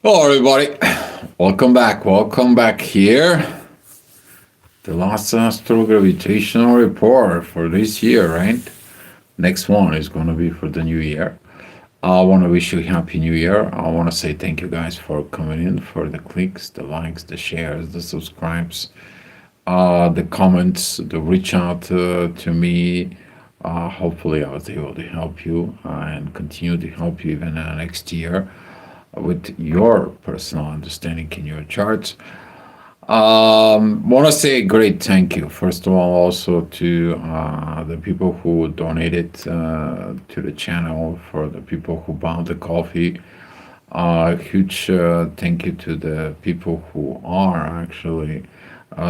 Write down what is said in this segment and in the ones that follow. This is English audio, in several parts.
Hello, everybody. Welcome back. Welcome back here. The last astral gravitational report for this year, right? Next one is going to be for the new year. I want to wish you a happy new year. I want to say thank you guys for coming in, for the clicks, the likes, the shares, the subscribes, the comments, the reach out to me. Hopefully, I was able to help you and continue to help you even next year with your personal understanding in your charts. Want to say a great thank you, first of all, also to the people who donated to the channel, for the people who bought the coffee. Huge thank you to the people who are actually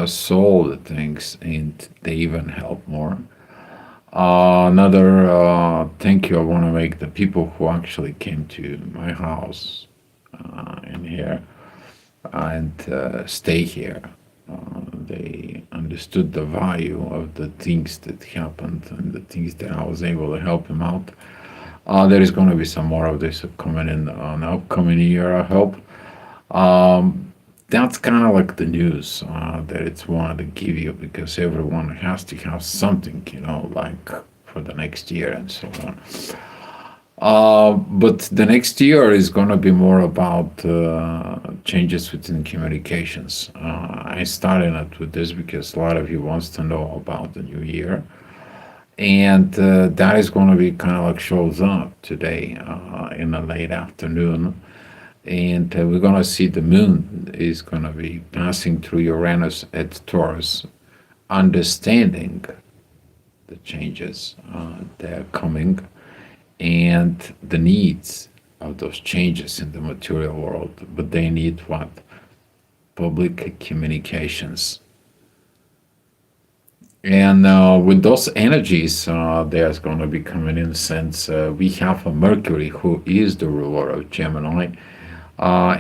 sold the things and they even help more. Another thank you I want to make the people who actually came to my house in here and stay here. They understood the value of the things that happened and the things that I was able to help him out. There is going to be some more of this coming in the upcoming year, I hope. That's kind of like the news that it's wanted to give you because everyone has to have something, like for the next year and so on. But the next year is going to be more about changes within communications. I started out with this because a lot of you wants to know about the new year, and that is going to be kind of like shows up today in the late afternoon, and we're going to see the moon is going to be passing through Uranus at Taurus, understanding the changes that are coming and the needs of those changes in the material world. But they need what? Public communications. And with those energies, there's going to be coming in, since we have a Mercury who is the ruler of Gemini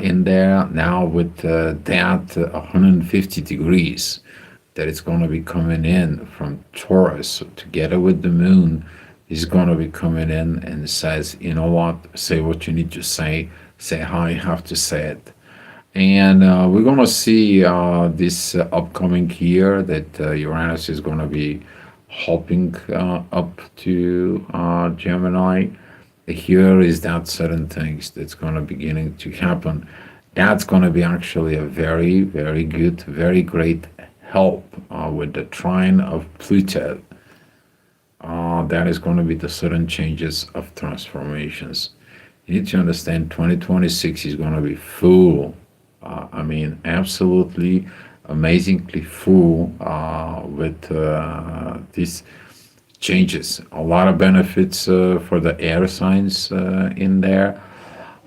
in there now with that 150 degrees that it's going to be coming in from Taurus. So together with the moon, is going to be coming in and says, you know what, say what you need to say how you have to say it. And we're going to see this upcoming year that Uranus is going to be hopping up to Gemini. Here is that certain things that's going to beginning to happen. That's going to be actually a very, very good, very great help with the trine of Pluto. That is going to be the sudden changes of transformations. You need to understand 2026 is going to be full. Absolutely amazingly full with these changes. A lot of benefits for the air signs in there.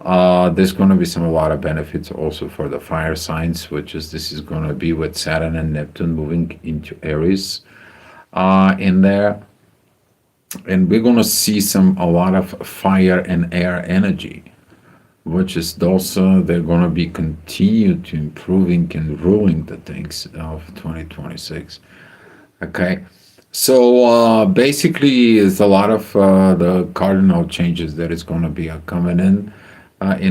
There's going to be a lot of benefits also for the fire signs, which is this is going to be with Saturn and Neptune moving into Aries in there. And we're going to see a lot of fire and air energy, which is also they're going to be continued to improving and ruling the things of 2026. Okay, so basically it's a lot of the cardinal changes that is going to be coming in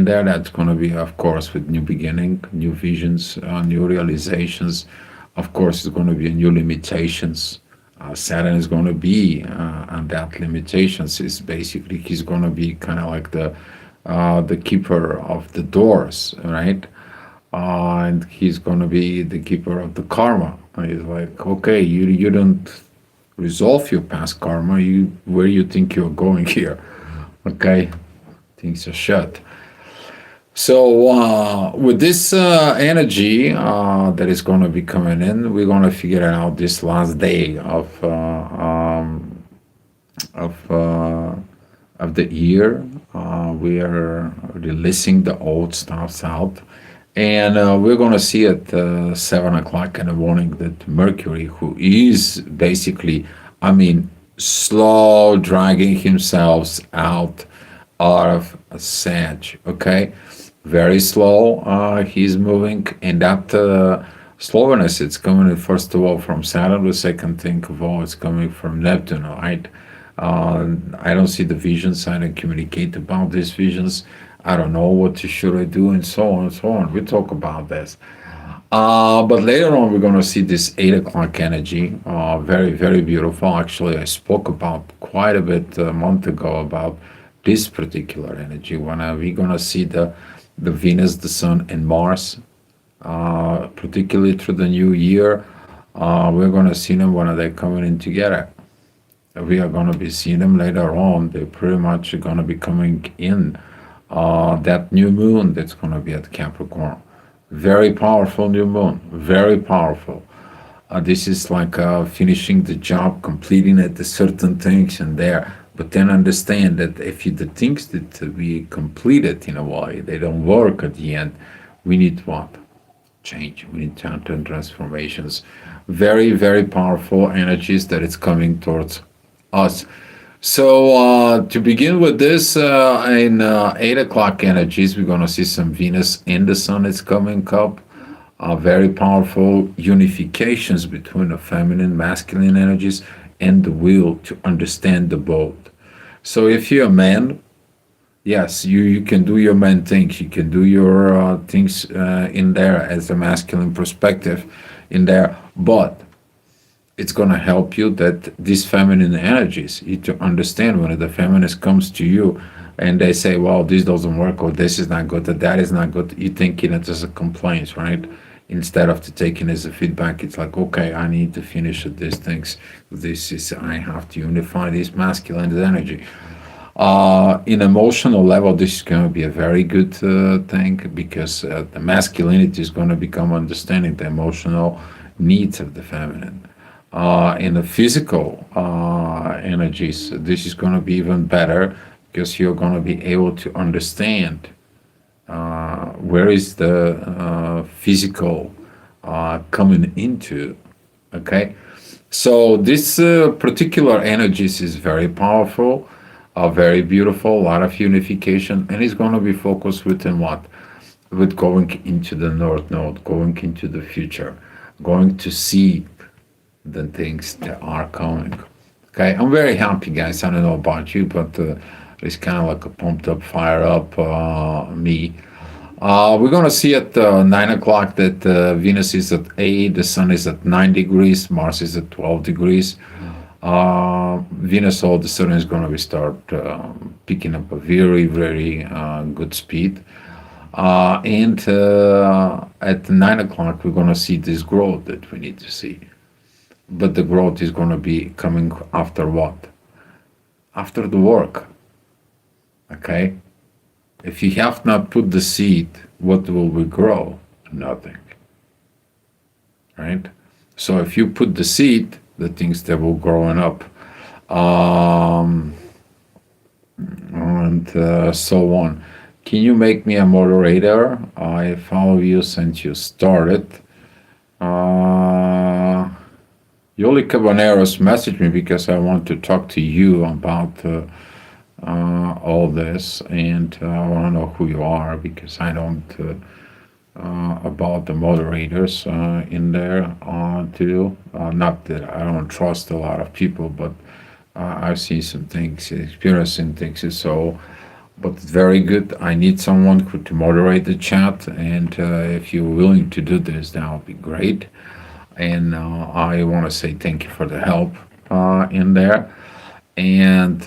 there. That's going to be, of course, with new beginning, new visions, new realizations. Of course, it's going to be new limitations. Saturn is going to be on that limitations. Is basically he's going to be kind of like the keeper of the doors, right? And he's going to be the keeper of the karma. He's like, okay, you don't resolve your past karma. Where you think you're going here? Okay, things are shut. So with this energy that is going to be coming in, we're going to figure out this last day of uh, of the year. We are releasing the old stuffs out, and we're going to see at 7 o'clock in the morning that Mercury, who is basically, slow dragging himself out of a Sag, okay? Very slow, he's moving, and that slowness, it's coming first of all from Saturn, the second thing of all, it's coming from Neptune, right? I don't see the visions. I don't communicate about these visions. I don't know what should I do, and so on and so on. We talk about this. But later on, we're going to see this 8 o'clock energy. Very, very beautiful. Actually, I spoke about quite a bit a month ago about this particular energy. When we're going to see the Venus, the Sun, and Mars, particularly through the new year, we're going to see them when they're coming in together. We are going to be seeing them later on. They're pretty much going to be coming in that new moon that's going to be at Capricorn. Very powerful new moon. Very powerful. This is like finishing the job, completing it, the certain things and there. But then understand that if the things that we completed in a way, they don't work at the end, we need what? Change. We need certain transformations. Very, very powerful energies that it's coming towards us. So to begin with this, in 8 o'clock energies, we're going to see some Venus and the Sun is coming up. Very powerful unifications between the feminine, masculine energies and the will to understand the both. So if you're a man, yes, you can do your man things. You can do your things in there as a masculine perspective in there. But it's going to help you that these feminine energies, you to understand when the feminist comes to you and they say, well, this doesn't work, or this is not good, or that is not good, you thinking it as a complaint, right? Instead of to taking as a feedback, it's like, okay, I need to finish these things. This is, I have to unify this masculine energy. In emotional level, this is going to be a very good thing because the masculinity is going to become understanding the emotional needs of the feminine. In the physical energies, this is going to be even better because you're going to be able to understand where is the physical coming into. Okay, so this particular energies is very powerful, very beautiful, a lot of unification, and it's going to be focused within what? With going into the North Node, going into the future, going to see the things that are coming. Okay, I'm very happy, guys. I don't know about you, but it's kind of like a pumped up, fire up me. We're gonna see at 9 o'clock that Venus is at 8, the Sun is at 9 degrees, Mars is at 12 degrees. Venus all of a sudden is gonna be start picking up a very, very good speed. And at 9 o'clock, we're gonna see this growth that we need to see. But the growth is going to be coming after what? After the work. Okay? If you have not put the seed, what will we grow? Nothing. Right? So if you put the seed, the things that will growing up. And so on. Can you make me a moderator? I follow you since you started. Yoli Cabaneros messaged me because I want to talk to you about all this, and I want to know who you are because I don't about the moderators in there too. Not that I don't trust a lot of people, but I've seen some things, experiencing things. So, but very good. I need someone to moderate the chat, and if you're willing to do this, that would be great. And I want to say thank you for the help in there. And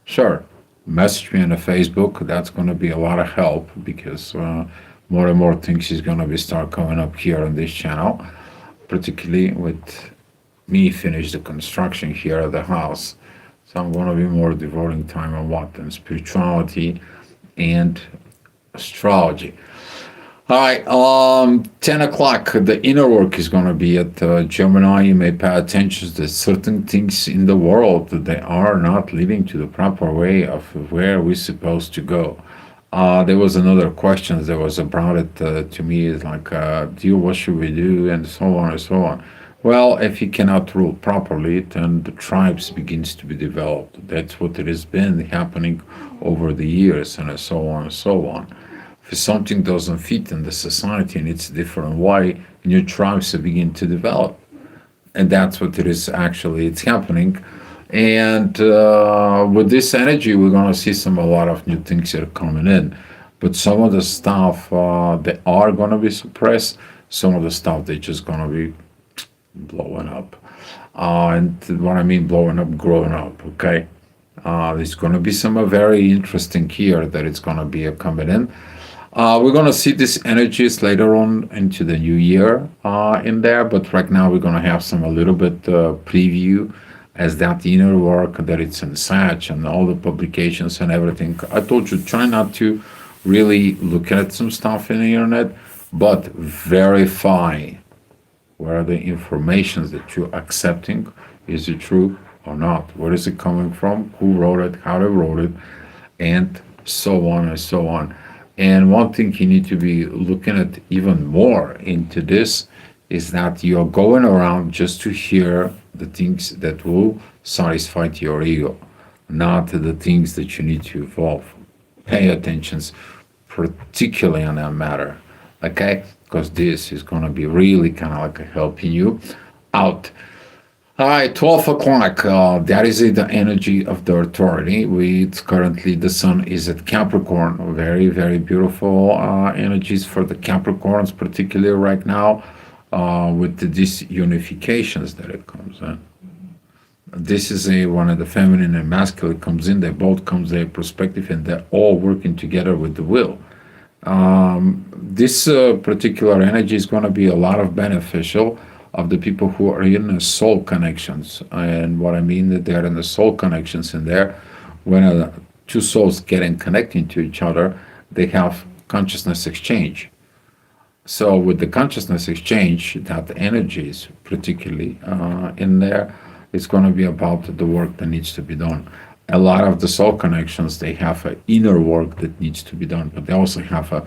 sure, message me on the Facebook. That's going to be a lot of help because more and more things is going to be start coming up here on this channel, particularly with me finish the construction here at the house. So I'm going to be more devoting time on what? And spirituality and astrology. All right, 10 o'clock, the inner work is going to be at Gemini. You may pay attention to certain things in the world that they are not leading to the proper way of where we're supposed to go. There was another question that was about it to me, is like, what should we do, and so on and so on. Well, if you cannot rule properly, then the tribes begins to be developed. That's what it has been happening over the years, and so on and so on. If something doesn't fit in the society and it's a different way, new tribes begin to develop. And that's what it is actually, it's happening. And with this energy, we're going to see a lot of new things that are coming in. But some of the stuff they are going to be suppressed. Some of the stuff they just going to be blowing up. And what I mean blowing up, growing up. Okay. There's going to be some very interesting here that it's going to be coming in. We're going to see these energies later on into the new year in there, but right now we're going to have some a little bit preview as that inner work that it's in Sag and all the publications and everything. I told you, try not to really look at some stuff in the internet, but verify where the information that you're accepting is it true or not? Where is it coming from? Who wrote it? How they wrote it? And so on and so on. And one thing you need to be looking at even more into this is that you're going around just to hear the things that will satisfy your ego, not the things that you need to evolve. Pay attention, particularly on that matter, okay? Because this is going to be really kind of like helping you out. All right, 12 o'clock. That is the energy of the authority. It's currently the sun is at Capricorn. Very, very beautiful energies for the Capricorns, particularly right now with these unifications that it comes in. This is one of the feminine and masculine comes in. They both comes their perspective, and they're all working together with the will. This particular energy is going to be a lot of beneficial of the people who are in the soul connections. And what I mean that they're in the soul connections in there, when two souls getting connecting to each other, they have consciousness exchange. So with the consciousness exchange, that energy is particularly in there, it's going to be about the work that needs to be done. A lot of the soul connections, they have an inner work that needs to be done, but they also have a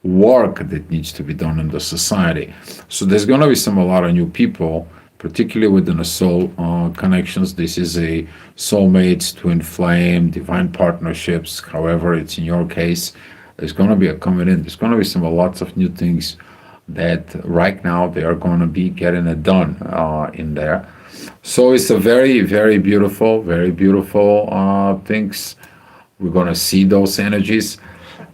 work that needs to be done in the society. So there's going to be a lot of new people, particularly within the soul connections. This is a soulmates, twin flame, divine partnerships. However, it's in your case, there's going to be a coming in. There's going to be lots of new things that right now they are going to be getting it done in there. So it's a very, very beautiful things. We're going to see those energies.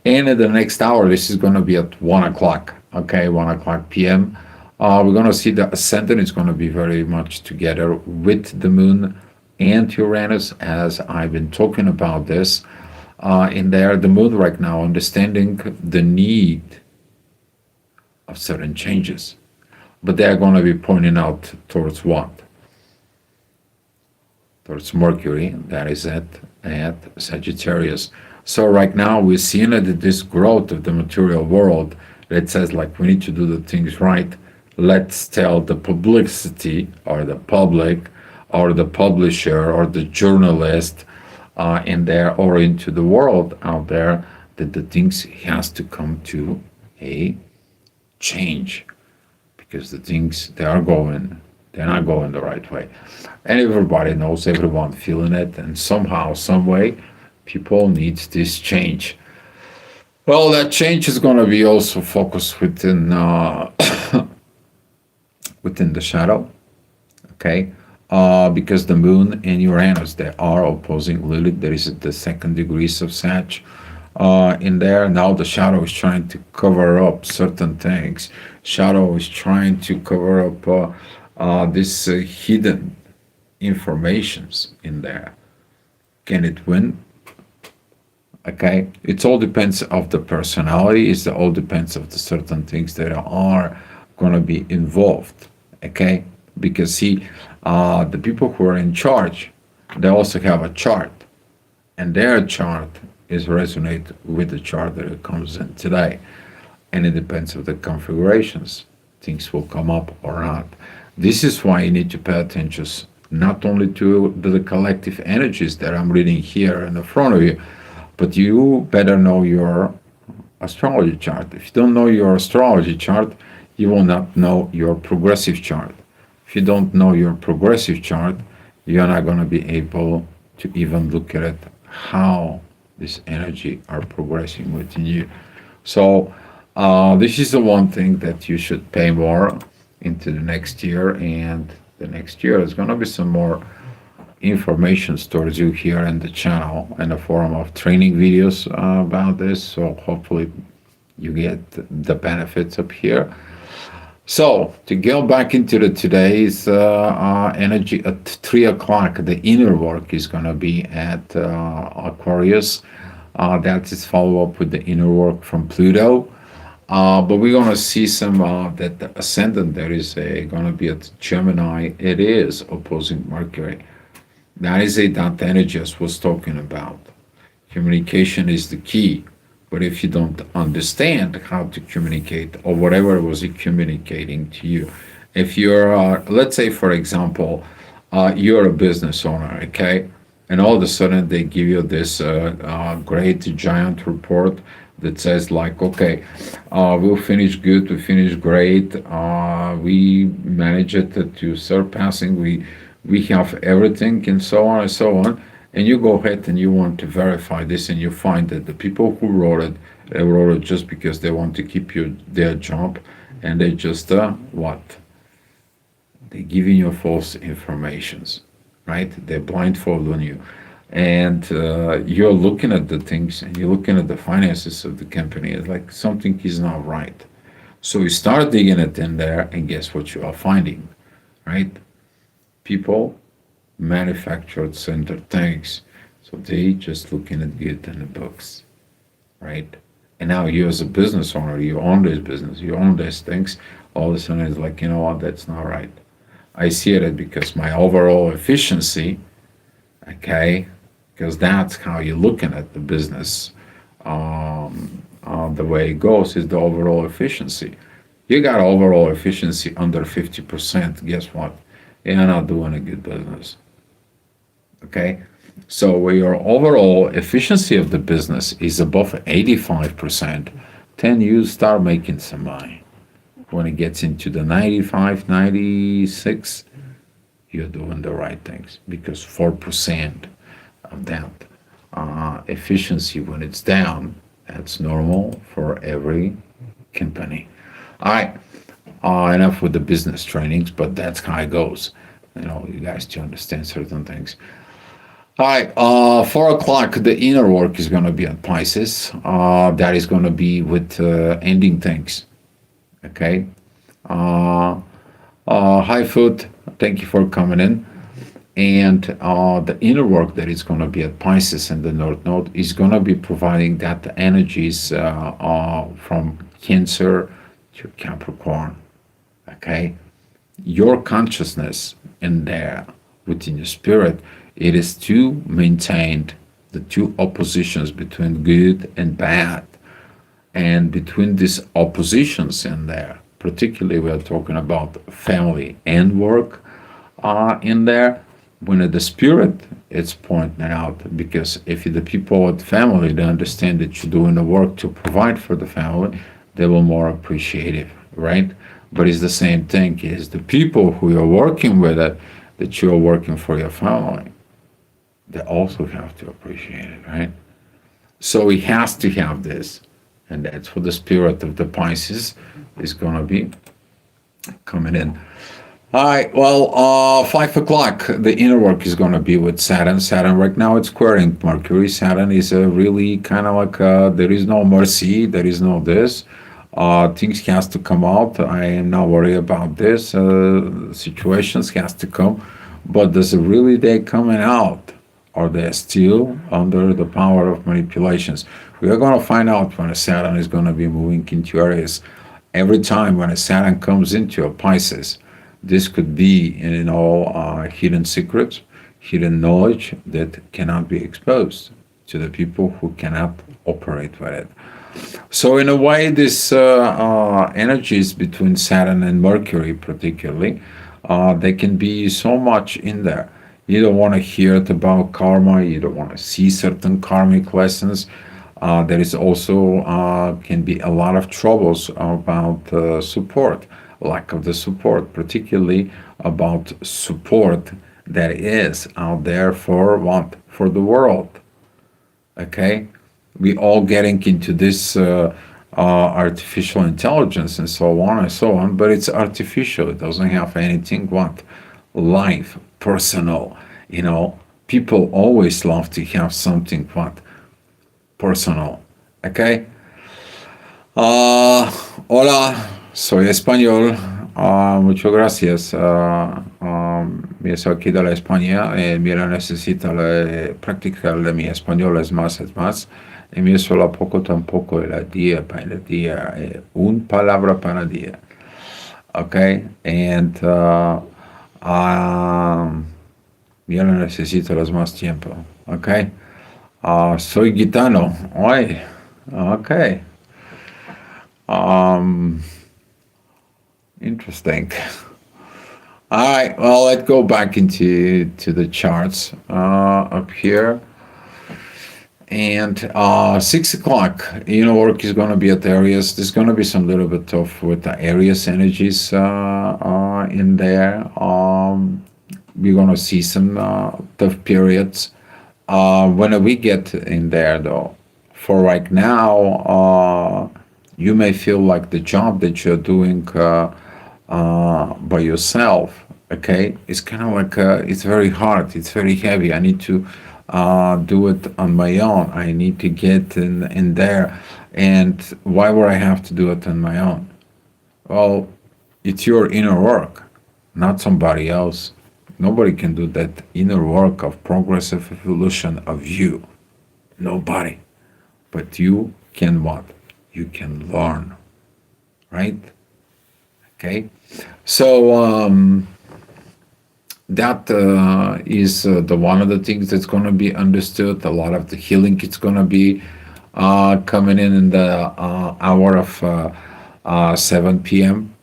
And in the next hour, this is going to be at 1 o'clock, okay, 1 o'clock p.m. We're going to see the ascendant is going to be very much together with the moon and Uranus, as I've been talking about this in there. The moon right now, understanding the need of certain changes. But they're going to be pointing out towards what? Towards Mercury, that is at Sagittarius. So right now we're seeing that this growth of the material world that says like we need to do the things right. Let's tell the publicity or the public or the publisher or the journalist in there or into the world out there that the things has to come to a change, because the things they're not going the right way. And everybody knows, everyone feeling it, and somehow, some way, people need this change. Well, that change is going to be also focused within within the shadow, okay? Because the moon and Uranus, they are opposing Lilith. There is the second degrees of Sag in there. Now the shadow is trying to cover up certain things. Shadow is trying to cover up this hidden informations in there. Can it win? Okay, it all depends of the personality. It all depends of the certain things that are going to be involved. Okay, because see, the people who are in charge, they also have a chart, and their chart is resonate with the chart that it comes in today, and it depends of the configurations. Things will come up or not. This is why you need to pay attention not only to the collective energies that I'm reading here in the front of you, but you better know your astrology chart. If you don't know your astrology chart, you will not know your progressive chart. If you don't know your progressive chart, you're not going to be able to even look at it, how this energy are progressing within you. So this is the one thing that you should pay more into the next year, and the next year is going to be some more information towards you here in the channel in the form of training videos about this. So hopefully you get the benefits up here. So to go back into the today's energy at 3 o'clock, the inner work is going to be at Aquarius. That is follow up with the inner work from Pluto. But we're going to see some that the ascendant there is going to be at Gemini. It is opposing Mercury. That is that energy I was talking about. Communication is the key. But if you don't understand how to communicate or whatever was it communicating to you, if you're, let's say, for example, you're a business owner, okay, and all of a sudden they give you this great giant report that says like, okay, we'll finish good, we finish great, we manage it to surpassing, we have everything, and so on and so on. And you go ahead and you want to verify this, and you find that the people who wrote it, they wrote it just because they want to keep you their job, and they just what? They're giving you false informations, right? They're blindfolding you, and you're looking at the things, and you're looking at the finances of the company. It's like something is not right. So you start digging it in there, and guess what you are finding, right? People manufactured center things, so they just looking at good in the books, right? And now you as a business owner, you own this business, you own these things, all of a sudden it's like, you know what, that's not right. I see it because my overall efficiency, okay, because that's how you're looking at the business. The way it goes is the overall efficiency. You got overall efficiency under 50%, guess what? You're not doing a good business. Okay, so where your overall efficiency of the business is above 85%, then you start making some money. When it gets into the 95, 96, you're doing the right things, because 4% of that efficiency, when it's down, that's normal for every company. All right, enough with the business trainings, but that's how it goes. You know, you guys to understand certain things. All right, 4 o'clock, the inner work is going to be on Pisces. That is going to be with ending things. Okay. Hi, Foot. Thank you for coming in. And the inner work that is going to be at Pisces and the North Node is going to be providing that energies from Cancer to Capricorn. Okay. Your consciousness in there within your spirit, it is to maintain the two oppositions between good and bad. And between these oppositions in there, particularly we're talking about family and work in there, when the spirit is pointing out, because if the people at family, they understand that you're doing the work to provide for the family, they will more appreciative, right? But it's the same thing, is the people who you're working with it, that you're working for your family, they also have to appreciate it, right? So he has to have this. And that's what the spirit of the Pisces is going to be coming in. All right, well, 5 o'clock, the inner work is going to be with Saturn. Saturn right now it's squaring Mercury. Saturn is a really kind of like, there is no mercy, there is no this. Things has to come out. I am not worried about this. Situations has to come. But does it really they coming out? Or they're still under the power of manipulations? We are going to find out when a Saturn is going to be moving into Aries. Every time when a Saturn comes into a Pisces, this could be, hidden secrets, hidden knowledge that cannot be exposed to the people who cannot operate with it. So in a way, this energies between Saturn and Mercury particularly, they can be so much in there. You don't want to hear it about karma. You don't want to see certain karmic lessons. There is also can be a lot of troubles about support, lack of the support, particularly about support that is out there for what? For the world. Okay? We all getting into this artificial intelligence and so on, but it's artificial. It doesn't have anything what? Life, personal, People always love to have something what personal. Okay. Ah, hola, soy español. Muchas gracias. Yo soy aquí de la España. Mira, necesito practicar de mi español es más. Y mi solo poco tampoco el día para el día. Un palabra para día. Okay. And yo lo necesito los más tiempo. Okay. Soy gitano. Oye. Okay. Um, Interesting. All right. Well, let's go back into the charts up here. And 6 o'clock, work is going to be at Aries. There's going to be some little bit of with the Aries energies in there. We're going to see some tough periods. When we get in there, though, for right now, you may feel like the job that you're doing by yourself, okay, it's kind of like it's very hard, it's very heavy. I need to do it on my own. I need to get in there. And why would I have to do it on my own? Well, it's your inner work, not somebody else. Nobody can do that inner work of progressive evolution of you. Nobody. But you can what? You can learn, right? Okay. So that is the one of the things that's going to be understood. A lot of the healing is going to be coming in the hour of 7 p.m.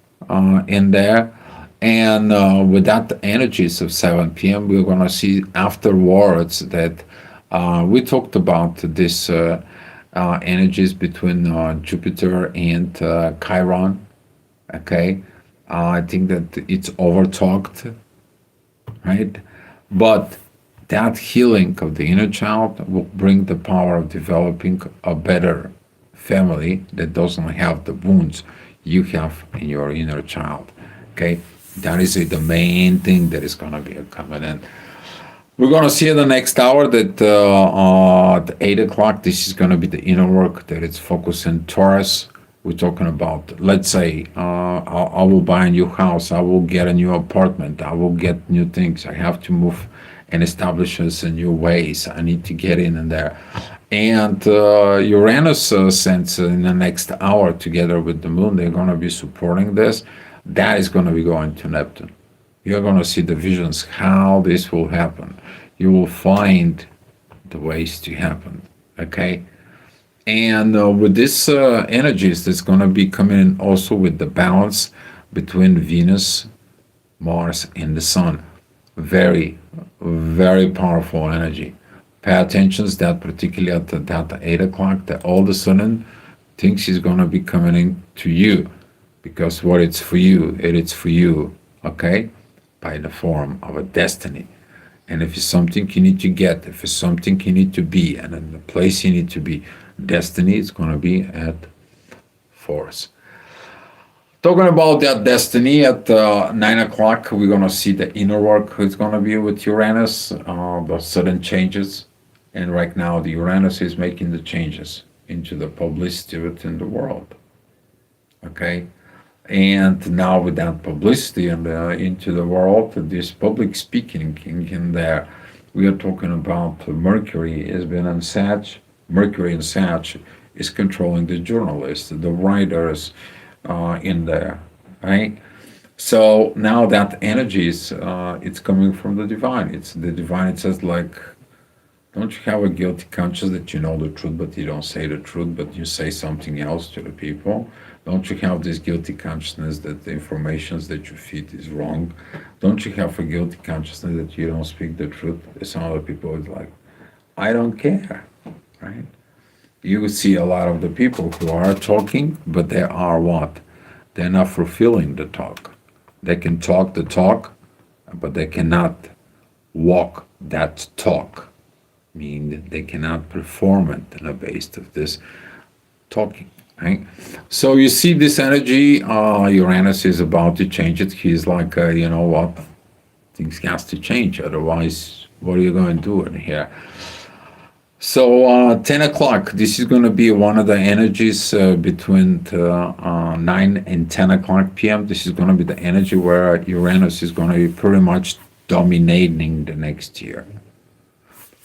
In there. And with that energies of 7 p.m., we're going to see afterwards that we talked about this energies between Jupiter and Chiron. Okay. I think that it's over talked, right? But that healing of the inner child will bring the power of developing a better family that doesn't have the wounds you have in your inner child. Okay, that is the main thing that is going to be coming in. We're going to see in the next hour that at 8 o'clock, this is going to be the inner work that it's focused in Taurus. We're talking about, let's say, I will buy a new house, I will get a new apartment, I will get new things, I have to move and establish us in new ways, I need to get in there. And Uranus sense in the next hour together with the moon, they're going to be supporting this. That is going to be going to Neptune. You're going to see the visions, how this will happen. You will find the ways to happen, okay? And with this energies that's going to be coming in also with the balance between Venus, Mars, and the Sun. Very, very powerful energy. Pay attention to that, particularly at that 8 o'clock, that all of a sudden things is going to be coming in to you. Because what it's for you, it's for you, okay? By the form of a destiny. And if it's something you need to get, if it's something you need to be, and in the place you need to be, destiny is going to be at force. Talking about that destiny at 9 o'clock, we're going to see the inner work is going to be with Uranus, the sudden changes. And right now, the Uranus is making the changes into the publicity within the world. Okay? And now with that publicity and into the world, this public speaking in there, we are talking about Mercury has been in Sag. Mercury in Sag is controlling the journalists, the writers in there, right? So now that energy is it's coming from the divine. It's the divine. It says like, don't you have a guilty conscience that you know the truth, but you don't say the truth, but you say something else to the people? Don't you have this guilty consciousness that the information that you feed is wrong? Don't you have a guilty consciousness that you don't speak the truth? Some other people is like, I don't care, right? You see a lot of the people who are talking, but they are what? They're not fulfilling the talk. They can talk the talk, but they cannot walk that talk. Mean they cannot perform it on the basis of this talking. Right? So you see this energy, Uranus is about to change it. He's like, you know what? Things has to change. Otherwise, What are you going to do in here? So 10 o'clock, this is going to be one of the energies between 9 and 10 o'clock p.m. This is going to be the energy where Uranus is going to be pretty much dominating the next year.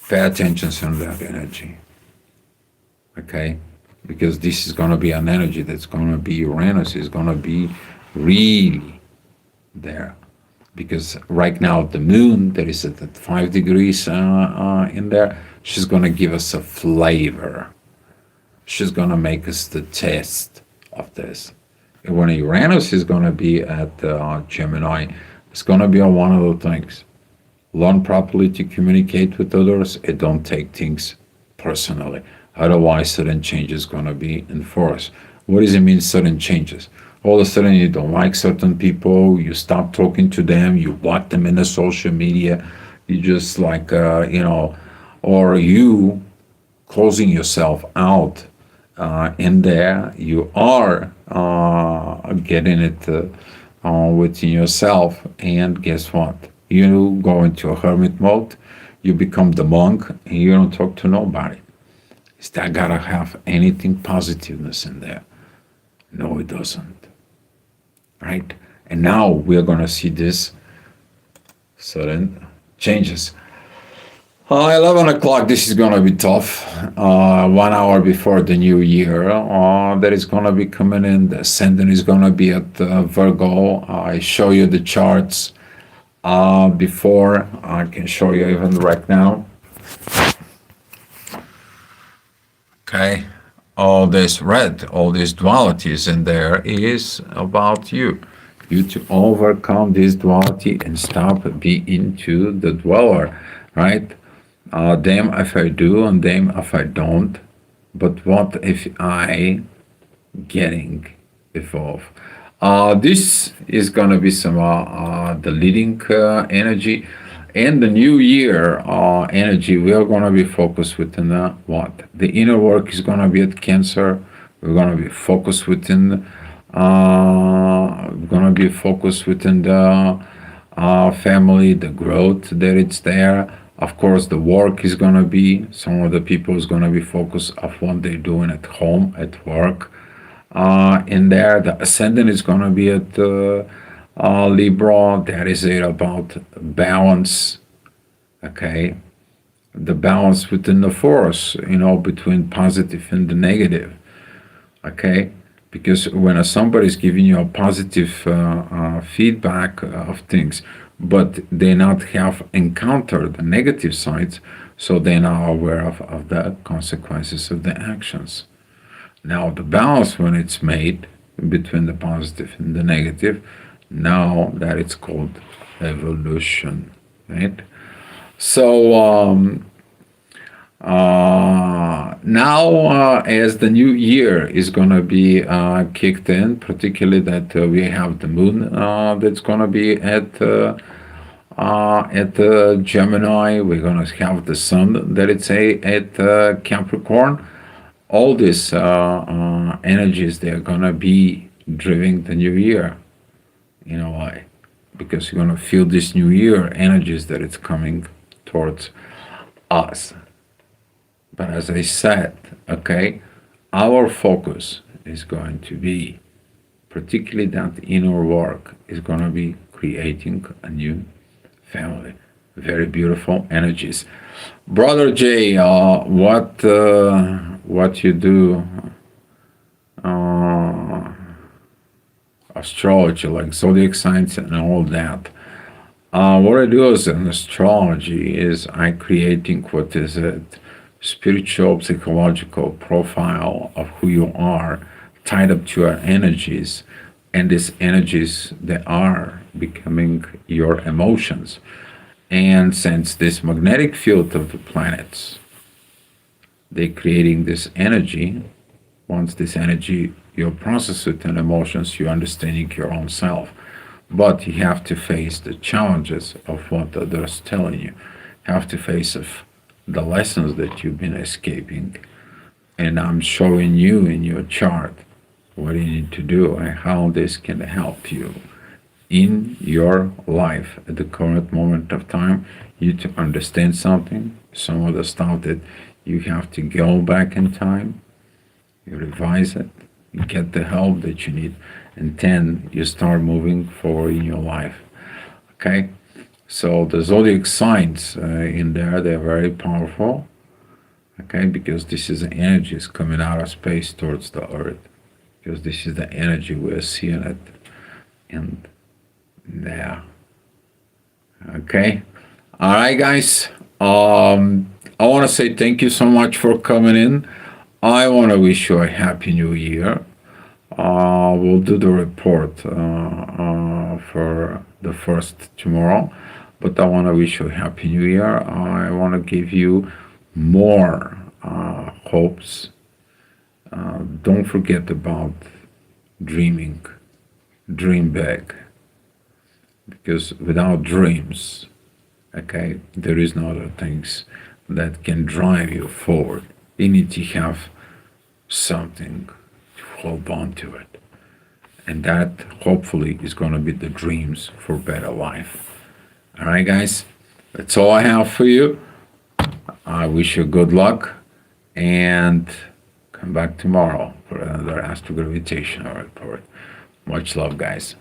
Pay attention to that energy, okay? Because this is going to be an energy that's going to be Uranus is going to be really there. Because right now the moon that is at 5 degrees in there, she's going to give us a flavor. She's going to make us the taste of this. And when Uranus is going to be at Gemini, it's going to be on one of the things. Learn properly to communicate with others and don't take things personally. Otherwise, sudden changes going to be enforced. What does it mean, sudden changes? All of a sudden, you don't like certain people, you stop talking to them, you block them in the social media, you just like, or you closing yourself out in there, you are getting it within yourself, and guess what? You go into a hermit mode, you become the monk, and you don't talk to nobody. Is that gotta have anything positiveness in there? No, it doesn't. Right? And now we're gonna see this sudden changes. 11 o'clock, this is going to be tough. 1 hour before the new year, that is going to be coming in. The ascendant is going to be at Virgo. I show you the charts before. I can show you even right now. Okay. All this red, all these dualities in there is about you. You to overcome this duality and stop being into the dweller, right? Damn if I do and damn if I don't. But what if I getting evolved? This is gonna be some the leading energy, and the new year energy. We are gonna be focused within what the inner work is gonna be at Cancer. We're gonna be focused within. We're gonna be focused within the family, the growth that it's there. Of course, the work is gonna be, some of the people is gonna be focused of what they're doing at home, at work. In there, the ascendant is gonna be at Libra. That is it about balance. Okay, the balance within the force, between positive and the negative. Okay, because when somebody is giving you a positive feedback of things, but they not have encountered the negative sides, so they're not aware of the consequences of the actions. Now the balance, when it's made between the positive and the negative, now that it's called evolution, right? So now as the new year is going to be kicked in, particularly that we have the moon that's going to be at Gemini. We're going to have the sun that it's at Capricorn. All these energies, they're going to be driving the new year. You know why? Because you're going to feel this new year energies that it's coming towards us. But as I said, okay, our focus is going to be, particularly that inner work, is going to be creating a new family. Very beautiful energies. Brother Jay, what you do, astrology, like zodiac signs and all that. What I do as an astrology is I creating what is it, spiritual psychological profile of who you are, tied up to your energies, and these energies that are becoming your emotions. And since this magnetic field of the planets, they're creating this energy. Once this energy you process it in emotions, you're understanding your own self. But you have to face the challenges of what others telling you. You have to face of the lessons that you've been escaping. And I'm showing you in your chart what you need to do and how this can help you in your life at the current moment of time. You to understand something, some of the stuff that you have to go back in time, you revise it, you get the help that you need, and then you start moving forward in your life. Okay, so the zodiac signs in there, they're very powerful. Okay, because this is the energies coming out of space towards the earth, because this is the energy we're seeing it in there. Okay, all right, guys. I want to say thank you so much for coming in. I want to wish you a happy new year. We'll do the report for the first tomorrow, but I want to wish you a happy new year. I want to give you more hopes. Don't forget about dreaming. Dream big, because without dreams, okay, there is no other things that can drive you forward. You need to have something to hold on to it. And that hopefully is going to be the dreams for better life. All right, guys, that's all I have for you. I wish you good luck and come back tomorrow for another astrogravitational report. Much love, guys.